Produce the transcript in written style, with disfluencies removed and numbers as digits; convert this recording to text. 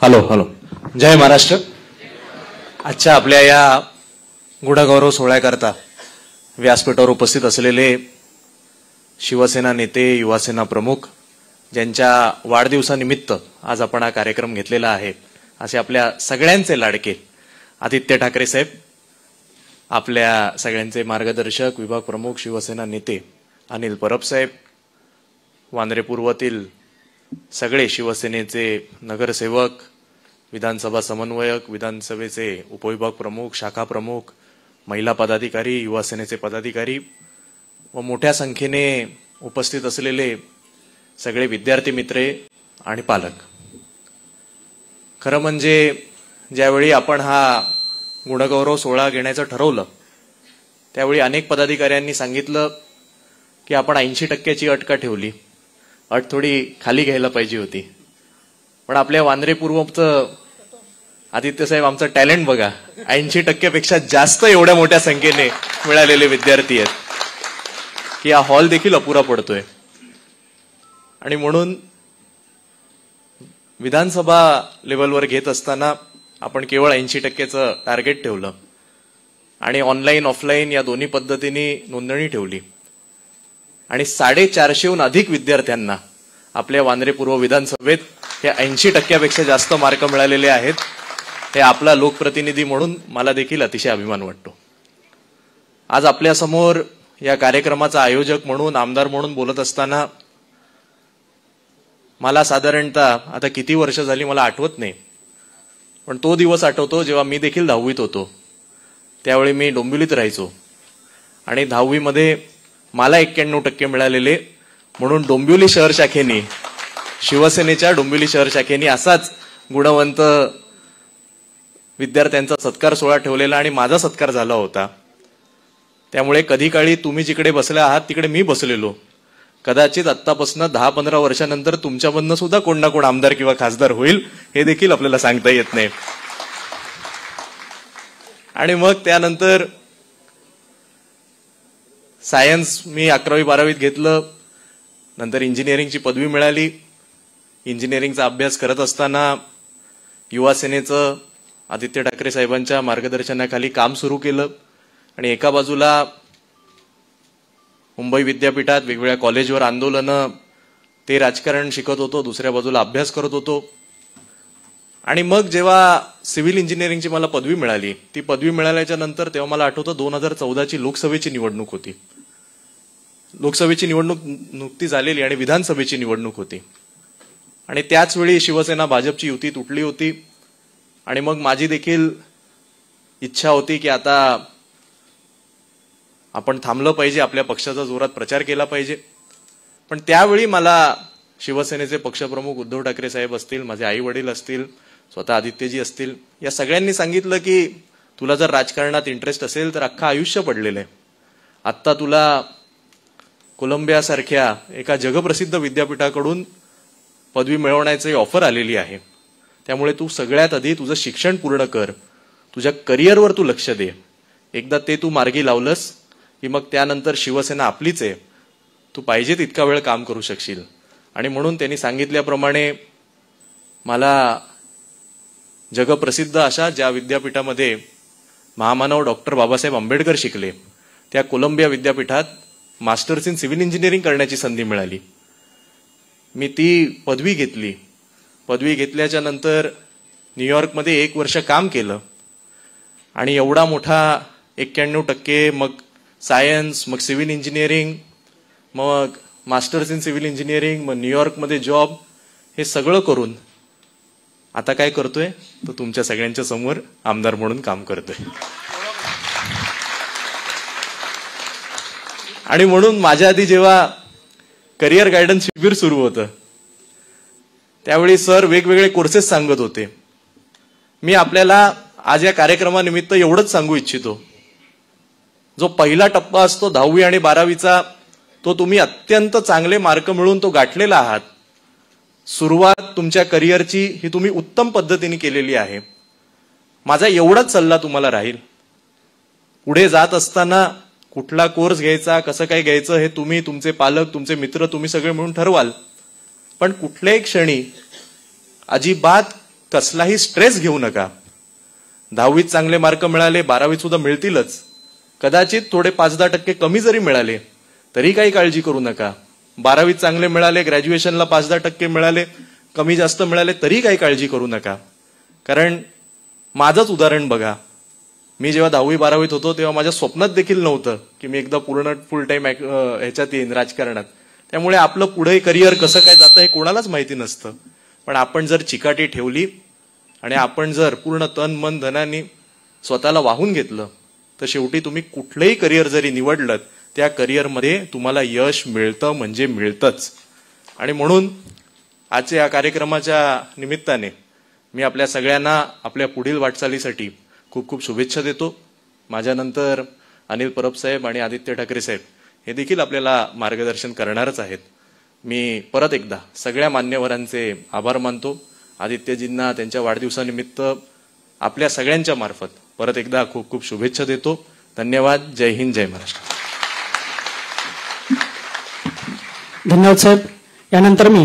Hello hello, जय महाराष्ट्र. आजच्या आपल्या या गुढगौरव सोहळ्याकरता व्यासपीठावर उपस्थित असलेले शिवसेना नेते, युवासेना प्रमुख, ज्यांच्या वाढदिवसानिमित्त आज आपण हा कार्यक्रम घेतलेला आहे, असे आपल्या सगळ्यांचे लाडके आदित्य ठाकरे साहेब, आपल्या सगळ्यांचे मार्गदर्शक, विभाग प्रमुख, शिवसेना नेते अनिल परब साहेब, वांद्रे पूर्वातील सगळे शिवसेनेचे नगरसेवक, विधानसभा समन्वयक, विधानसभेचे उपविभाग प्रमुख, शाखा प्रमुख, महिला पदाधिकारी, युवा सेनेचे पदाधिकारी व मोठ्या संख्येने उपस्थित असलेले सगळे विद्यार्थी मित्रे आणि पालक. खरं म्हणजे ज्यावेळी आपण हा गुणगौरव सोहळा घेण्याचं ठरवलं त्यावेळी अनेक पदाधिकाऱ्यांनी सांगितलं की आपण 80% अट का ठेवली, अट थोडी खाली घ्यायला पाहिजे होती. पण आपल्या वांद्रे पूर्वचं आदित्य साहेब, आमचं टॅलेंट बघा, 80% जास्त एवढ्या मोठ्या संख्येने मिळालेले विद्यार्थी आहेत की हा हॉल देखील अपुरा पडतोय. आणि म्हणून विधानसभा लेवलवर घेत असताना आपण केवळ 80%चं टार्गेट ठेवलं आणि ऑनलाईन ऑफलाईन या दोन्ही पद्धतीने नोंदणी ठेवली आणि 450हून अधिक विद्यार्थ्यांना आपल्या वांद्रे पूर्व विधानसभेत हे 80%पेक्षा जास्त मार्क मिळालेले आहेत. हे आपला लोकप्रतिनिधी म्हणून मला देखील अतिशय अभिमान वाटतो. आज आपल्या समोर या कार्यक्रमाचा आयोजक म्हणून, आमदार म्हणून बोलत असताना मला साधारणतः आता किती वर्ष झाली मला आठवत नाही, पण तो दिवस आठवतो जेव्हा मी देखील 10वीत होतो. त्यावेळी मी डोंबिवलीत राहायचो आणि 10वीमध्ये मला 91% मिळालेले, म्हणून डोंबिवली शहर शाखेने, शिवसेनेच्या डोंबिवली शहर शाखेने असाच गुणवंत विद्यार्थ्यांचा सत्कार सोहळा ठेवलेला आणि माझा सत्कार झाला होता. त्यामुळे कधी काळी तुम्ही जिकडे बसले आहात तिकडे मी बसलेलो. कदाचित आत्तापासून 10-15 वर्षानंतर तुमच्यामधनं सुद्धा कोण ना कोण आमदार किंवा खासदार होईल, हे देखील आपल्याला सांगता येत नाही. आणि मग त्यानंतर सायन्स मी 11वी-12वीत घेतलं, नंतर इंजिनिअरिंगची पदवी मिळाली. इंजिनिअरिंगचा अभ्यास करत असताना युवा सेनेचं आदित्य ठाकरे साहेबांच्या मार्गदर्शनाखाली काम सुरू केलं आणि एका बाजूला मुंबई विद्यापीठात वेगवेगळ्या कॉलेजवर आंदोलनं, ते राजकारण शिकत होतो, दुसऱ्या बाजूला अभ्यास करत होतो. आणि मग जेव्हा सिव्हिल इंजिनिअरिंगची मला पदवी मिळाली, ती पदवी मिळाल्याच्या नंतर तेव्हा मला आठवतं 2014ची लोकसभेची निवडणूक होती. लोकसभेची निवडणूक नुकती झालेली आणि विधानसभेची निवडणूक होती आणि त्याच वेळी शिवसेना भाजपची युती तुटली होती. आणि मग माझी देखील इच्छा होती की आता आपण थांबलं पाहिजे, आपल्या पक्षाचा जोरात प्रचार केला पाहिजे. पण त्यावेळी मला शिवसेनेचे पक्षप्रमुख उद्धव ठाकरे साहेब असतील, माझे आई वडील असतील, स्वतः आदित्यजी असतील, या सगळ्यांनी सांगितलं की तुला जर राजकारणात इंटरेस्ट असेल तर अख्खं आयुष्य पडलेलं आहे. आत्ता तुला कोलंबिया सारख्या एका जगप्रसिद्ध विद्यापीठाकडून पदवी मिळवण्याची ऑफर आलेली आहे. त्यामुळे तू सगळ्यात आधी तुझं शिक्षण पूर्ण कर, तुझ्या करिअरवर तू लक्ष दे. एकदा ते तू मार्गी लावलंस की मग त्यानंतर शिवसेना आपलीच आहे, तू पाहिजे तितका वेळ काम करू शकशील. आणि म्हणून त्यांनी सांगितल्याप्रमाणे मला जगप्रसिद्ध अशा ज्या विद्यापीठामध्ये महामानव डॉक्टर बाबासाहेब आंबेडकर शिकले, त्या कोलंबिया विद्यापीठात मास्टर्स इन सिव्हिल इंजिनिअरिंग करण्याची संधी मिळाली. मी ती पदवी घेतली. पदवी घेतल्याच्या नंतर न्यूयॉर्कमध्ये 1 वर्ष काम केलं आणि एवढा मोठा 91%, मग सायन्स, मग सिव्हिल इंजिनिअरिंग, मग मास्टर्स इन सिव्हिल इंजिनिअरिंग, मग न्यूयॉर्कमध्ये जॉब, हे सगळं करून आता काय करतोय, तर तुमच्या सगळ्यांच्या समोर आमदार म्हणून काम करतोय. आणि म्हणून माझ्या आधी जेव्हा करिअर गायडन्स शिबिर सुरू होतं त्यावेळी सर वेगवेगळे कोर्सेस सांगत होते. मी आपल्याला आज या कार्यक्रमानिमित्त एवढंच सांगू इच्छितो, जो पहिला टप्पा असतो 10वी आणि 12वीचा, तो तुम्ही अत्यंत चांगले मार्क मिळवून तो गाठलेला आहात. सुरुवात तुमच्या करिअरची ही तुम्ही उत्तम पद्धतीने केलेली आहे. माझा एवढाच सल्ला तुम्हाला राहील, पुढे जात असताना कुठला कोर्स घ्यायचा, कसं काय घ्यायचं, हे तुम्ही, तुमचे पालक, तुमचे मित्र, तुम्ही सगळे मिळून ठरवाल. पण कुठल्याही क्षणी अजिबात कसलाही स्ट्रेस घेऊ नका. 10वीत चांगले मार्क मिळाले, 12वीत सुद्धा मिळतीलच. कदाचित थोडे 5-10% कमी जरी मिळाले तरी काही काळजी करू नका. 12वीत चांगले मिळाले, ग्रॅज्युएशनला 5-10% मिळाले, कमी जास्त मिळाले तरी काही काळजी करू नका. कारण माझंच उदाहरण बघा. मी जेव्हा 10वी-12वीत होतो तेव्हा माझ्या स्वप्नात देखील नव्हतं की मी एकदा पूर्ण फुल टाइम ह्याच्यात येईन, राजकारणात. त्यामुळे आपलं पुढे करिअर कसं काय जातं हे कोणालाच माहिती नसतं. पण आपण जर चिकाटी ठेवली आणि आपण जर पूर्ण तन मन धनाने स्वतःला वाहून घेतलं तर शेवटी तुम्ही कुठलंही करिअर जरी निवडलं त्या करिअरमध्ये तुम्हाला यश मिळतं म्हणजे मिळतंच. आणि म्हणून आजच्या या कार्यक्रमाच्या निमित्ताने मी आपल्या सगळ्यांना आपल्या पुढील वाटचालीसाठी खूप खूप शुभेच्छा देतो. माझ्यानंतर अनिल परब साहेब आणि आदित्य ठाकरे साहेब हे देखील आपल्याला मार्गदर्शन करणारच आहेत. मी परत एकदा सगळ्या मान्यवरांचे आभार मानतो. आदित्यजींना त्यांच्या वाढदिवसानिमित्त आपल्या सगळ्यांच्या मार्फत परत एकदा खूप खूप शुभेच्छा देतो. धन्यवाद. जय हिंद, जय महाराष्ट्र. धन्यवाद साहेब. यानंतर मी